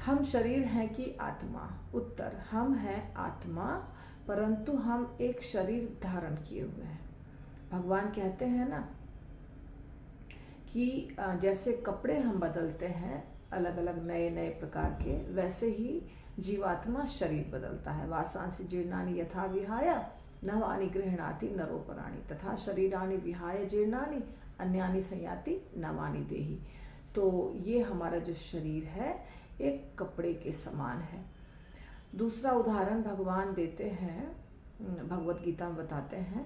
हम शरीर हैं कि आत्मा? उत्तर, हम हैं आत्मा, परंतु हम एक शरीर धारण किए हुए हैं। भगवान कहते हैं ना कि जैसे कपड़े हम बदलते हैं अलग अलग नए नए प्रकार के, वैसे ही जीवात्मा शरीर बदलता है। वासांसि जीर्णानि यथा विहाय नवानि गृह्णाति नरोपराणि तथा शरीराणि विहाय जीर्णानि अन्यानि संयाति नवानि देहि। तो ये हमारा जो शरीर है एक कपड़े के समान है। दूसरा उदाहरण भगवान देते हैं, भगवत गीता में बताते हैं,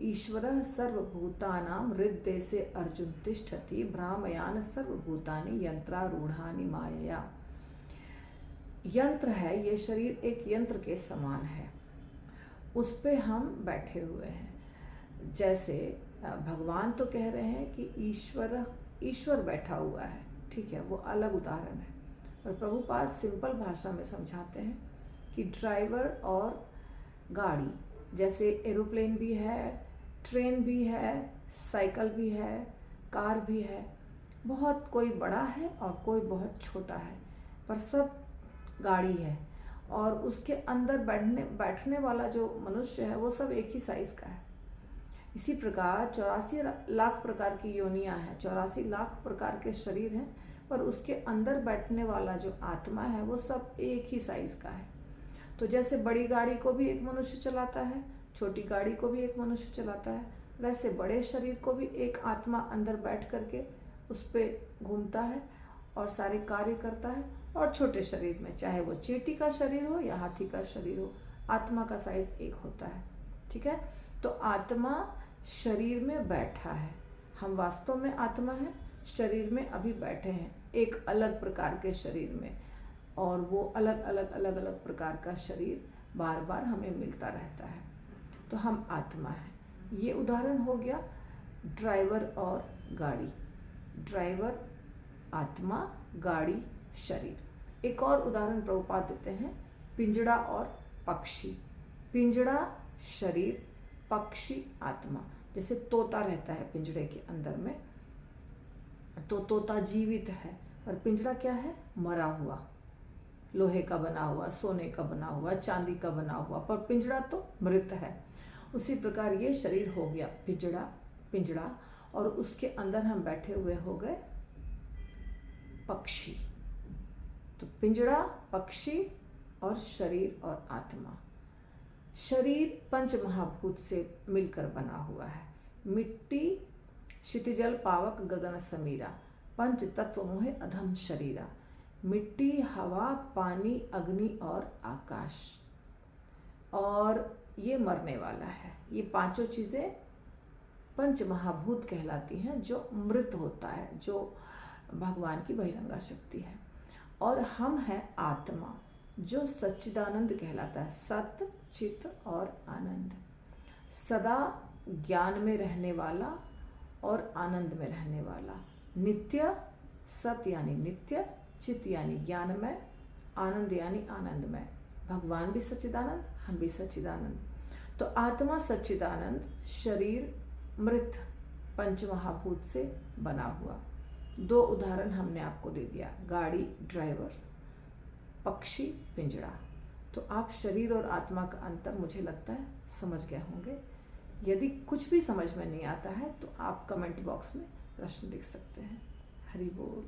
ईश्वरः सर्वभूतानां हृदय से अर्जुन तिष्ठति भ्रामयान सर्वभूतानि यंत्रारूढ़ानि मायया। यंत्र है ये शरीर, एक यंत्र के समान है, उस पे हम बैठे हुए हैं। जैसे भगवान तो कह रहे हैं कि ईश्वर बैठा हुआ है, ठीक है, वो अलग उदाहरण है। और प्रभुपाद सिंपल भाषा में समझाते हैं कि ड्राइवर और गाड़ी, जैसे एरोप्लेन भी है, ट्रेन भी है, साइकिल भी है, कार भी है, बहुत कोई बड़ा है और कोई बहुत छोटा है, पर सब गाड़ी है। और उसके अंदर बैठने वाला जो मनुष्य है वो सब एक ही साइज का है। इसी प्रकार 84 लाख प्रकार की योनियां हैं, 84 लाख प्रकार के शरीर हैं, पर उसके अंदर बैठने वाला जो आत्मा है वो सब एक ही साइज का है। तो जैसे बड़ी गाड़ी को भी एक मनुष्य चलाता है, छोटी गाड़ी को भी एक मनुष्य चलाता है, वैसे बड़े शरीर को भी एक आत्मा अंदर बैठ करके उस पर घूमता है और सारे कार्य करता है। और छोटे शरीर में, चाहे वो चींटी का शरीर हो या हाथी का शरीर हो, आत्मा का साइज एक होता है, ठीक है। तो आत्मा शरीर में बैठा है, हम वास्तव में आत्मा है, शरीर में अभी बैठे हैं एक अलग प्रकार के शरीर में, और वो अलग अलग प्रकार का शरीर बार बार हमें मिलता रहता है। तो हम आत्मा है। ये उदाहरण हो गया ड्राइवर और गाड़ी। ड्राइवर आत्मा, गाड़ी शरीर। एक और उदाहरण प्रभुपाद देते हैं, पिंजड़ा और पक्षी। पिंजड़ा शरीर, पक्षी आत्मा। जैसे तोता रहता है पिंजड़े के अंदर में, तो तोता जीवित है, पर पिंजड़ा क्या है? मरा हुआ, लोहे का बना हुआ, सोने का बना हुआ, चांदी का बना हुआ, पर पिंजड़ा तो मृत है। उसी प्रकार ये शरीर हो गया पिंजड़ा, और उसके अंदर हम बैठे हुए हो गए पक्षी। तो पिंजड़ा, पक्षी और शरीर और आत्मा। शरीर पंच महाभूत से मिलकर बना हुआ है। मिट्टी, क्षितिजल पावक गगन समीरा, पंच तत्व मोहे अधम शरीरा। मिट्टी, हवा, पानी, अग्नि और आकाश। और ये मरने वाला है। ये पांचों चीजें पंच महाभूत कहलाती हैं, जो मृत होता है, जो भगवान की बहिरंगा शक्ति है। और हम हैं आत्मा, जो सच्चिदानंद कहलाता है। सत, चित और आनंद, सदा ज्ञान में रहने वाला और आनंद में रहने वाला। नित्य, सत यानी नित्य, चित यानी ज्ञानमय, आनंद यानी आनंदमय। भगवान भी सच्चिदानंद, हम भी सच्चिदानंद। तो आत्मा सच्चिदानंद, शरीर मृत, पंच महाभूत से बना हुआ। दो उदाहरण हमने आपको दे दिया, गाड़ी ड्राइवर, पक्षी पिंजड़ा। तो आप शरीर और आत्मा का अंतर मुझे लगता है समझ गए होंगे। यदि कुछ भी समझ में नहीं आता है तो आप कमेंट बॉक्स में प्रश्न लिख सकते हैं। हरि बोल।